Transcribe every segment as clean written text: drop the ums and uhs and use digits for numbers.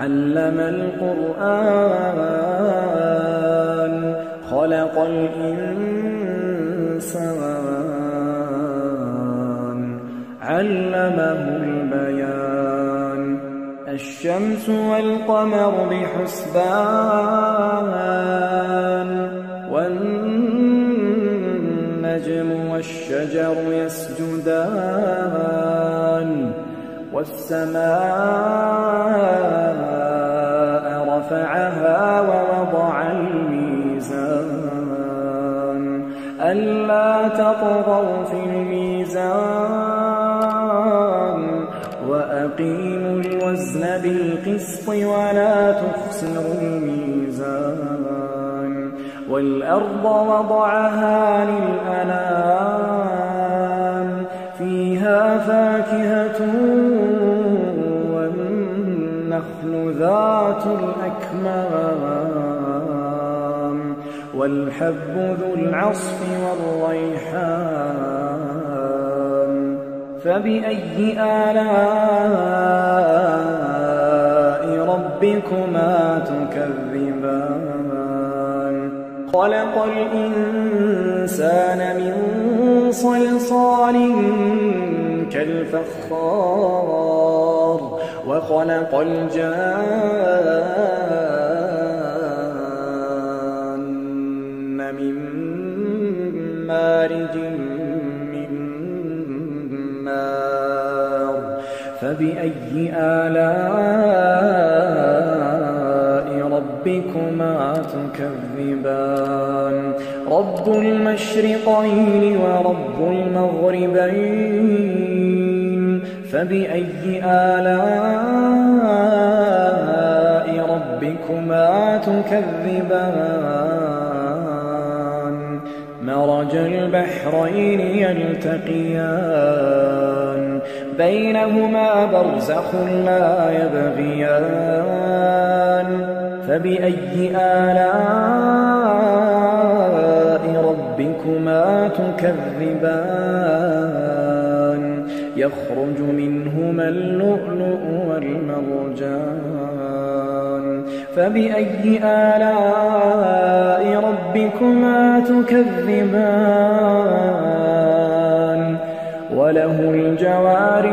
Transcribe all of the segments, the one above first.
علم القرآن خلق الإنسان علمه البيان الشمس والقمر بحسبان والنجم والشجر يسجدان والسماء رفعها ووضع الميزان ألا تطغوا في الميزان وأقيموا الوزن بالقسط ولا تخسروا الميزان والأرض وضعها للأنام فيها فاكهة والنخل ذات الأكمام والحب ذو العصف والريحان فبأي آلاء ربكما تكذبان خلق الإنسان من صلصال كالفخار وخلق الجان من مارج من نار فبأي آلاء ربكما تكذبان رب المشرقين ورب المغربين فبأي آلاء ربكما تكذبان مرج البحرين يلتقيان بينهما برزخ لا يبغيان فبأي آلاء ربكما تكذبان يخرج منهما اللؤلؤ والمرجان فبأي آلاء ربكما تكذبان وله الجوار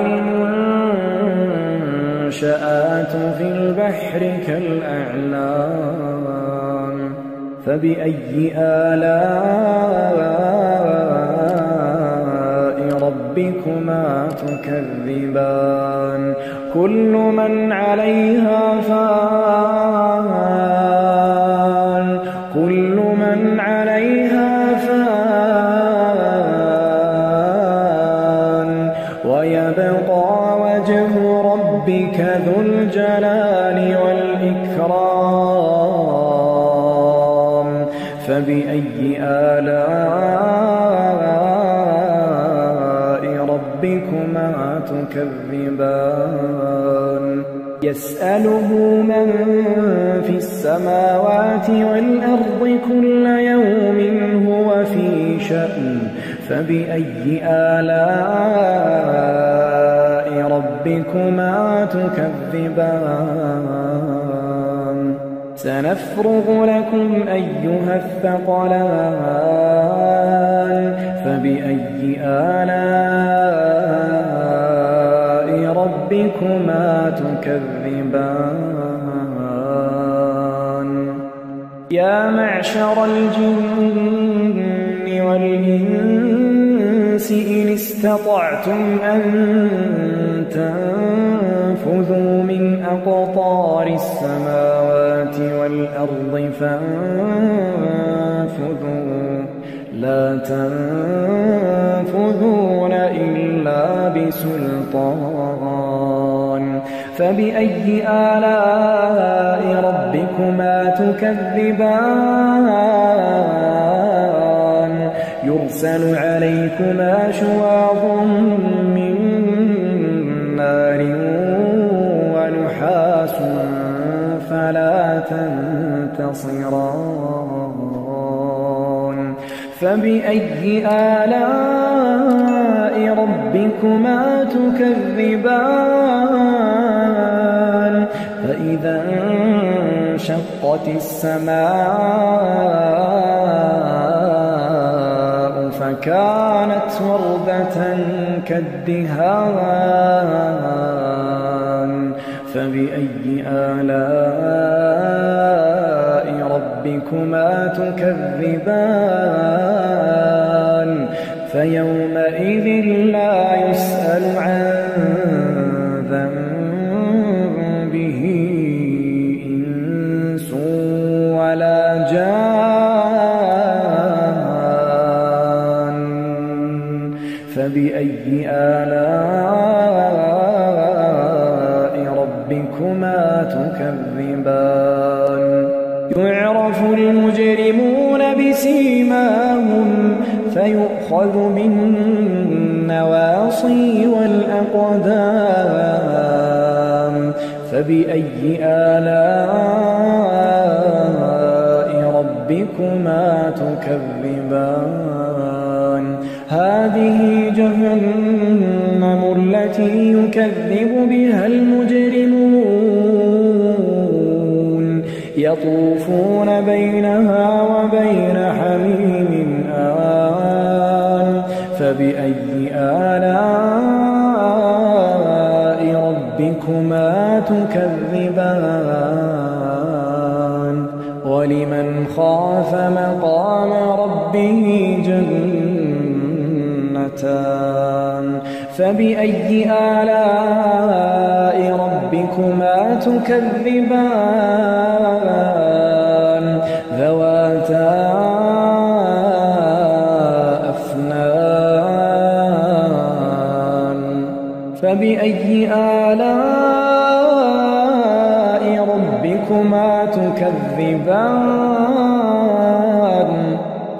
المنشآت في البحر كالأعلام فبأي آلاء ربكما تكذبان كل من عليها فان كل من عليها فان ويبقى وجه ربك ذو الجلال والإكرام فبأي آلاء ربكما تكذبان يسأله من في السماوات والأرض كل يوم هو في شأن فبأي آلاء ربكما تكذبان سنفرغ لكم أيها الثقلان فبأي آلاء ربكما تكذبان يا معشر الجن والإنس إن استطعتم أن تنفذوا من أقطار السماوات والأرض فانفذوا لا تنفذون إلا بسلطان فبأي آلاء ربكما تكذبان يرسل عليكما شواظ من نار ونحاس فلا تنتصران فبأي آلاء ربكما تكذبان فإذا وانشقت السماء فكانت وردة كالدهان فبأي آلاء ربكما تكذبان فيومئذ لا يسأل عن ذنبه إنس ولا جان فبأي آلاء ربكما تكذبان يعرف المجرمون بسيماهم فيؤخذ بالنواصي والأقدام فبأي آلاء ربكما تكذبان هذه جهنم التي يكذب بها المجرمون يطوفون بينها وبين حميم آن فبأي آلاء ربكما تكذبان ولمن خاف مقام ربه جنتان فبأي آلاء ربكما تكذبان ذواتا أفنان فبأي آلاء ربكما تكذبان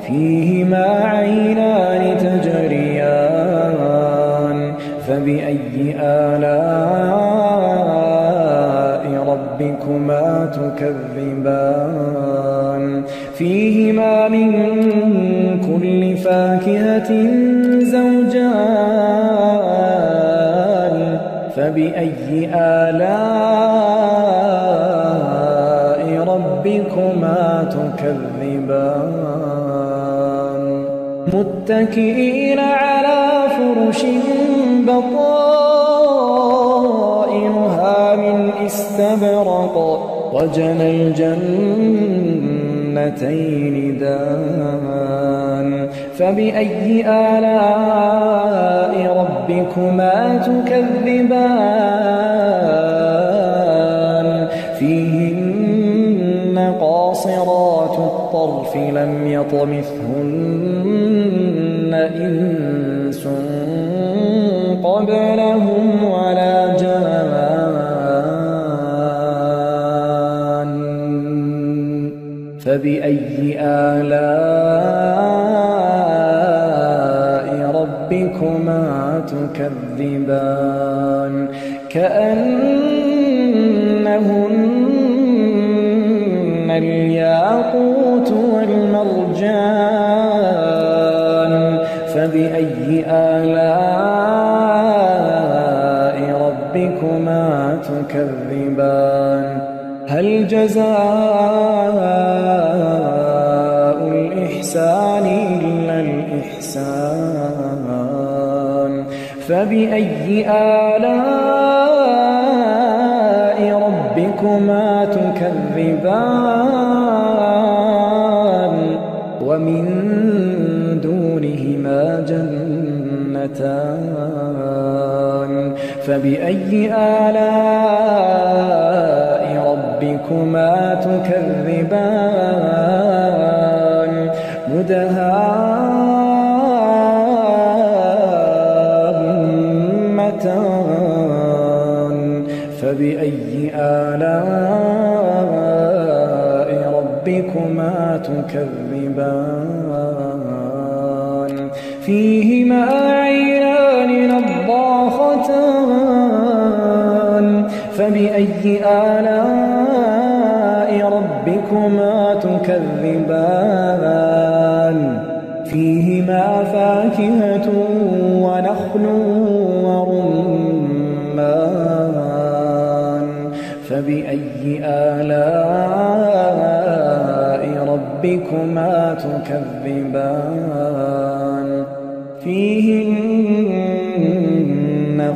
فيهما عينان تجريان فبأي آلاء ربكما تكذبان فيهما من كل فاكهة زوجان فبأي آلاء ربكما تكذبان متكئين على فرش بطائنها من استبرق وجنى الجنتين دان فبأي آلاء ربكما تكذبان فيهن قاصرات الطرف لم يطمثهن إنس قبلهم ولا جان فبأي آلاء ربكما تكذبان كأنهن الياقوت والمرجان فبأي آلاء ربكما تكذبان هل جزاء الإحسان إلا الإحسان فبأي آلاء ربكما تكذبان ومن دونهما جنتان فبأي آلاء ربكما تكذبان مدهامتان فبأي آلاء ربكما تكذبان فيهما عينان نضاختان فبأي آلاء ربكما تكذبان فيهما فاكهة ونخل ورمان فبأي آلاء ربكما تكذبان فيهن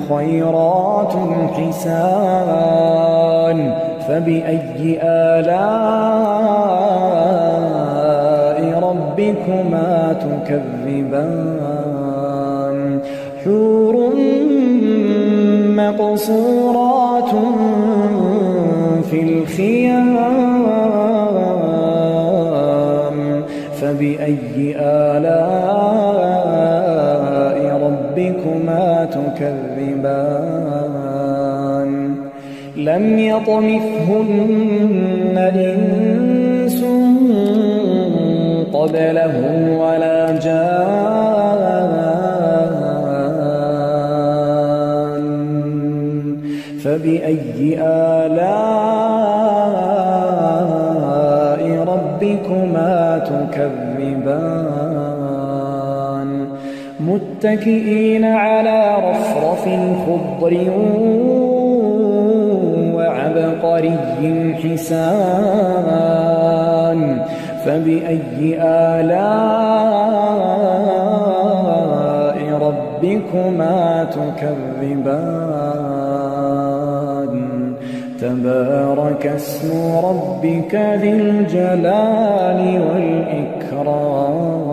خيرات حسان فبأي آلاء ربكما تكذبان حور مقصورات في الخيام فبأي آلاء ربكما تكذبان لم يطمثهن إنس قبلهم ولا جان فبأي آلاء ربكما تكذبان متكئين على رفرف خضر وعبقري حسان فبأي آلاء ربكما تكذبان تبارك اسم ربك ذي الجلال والإكرام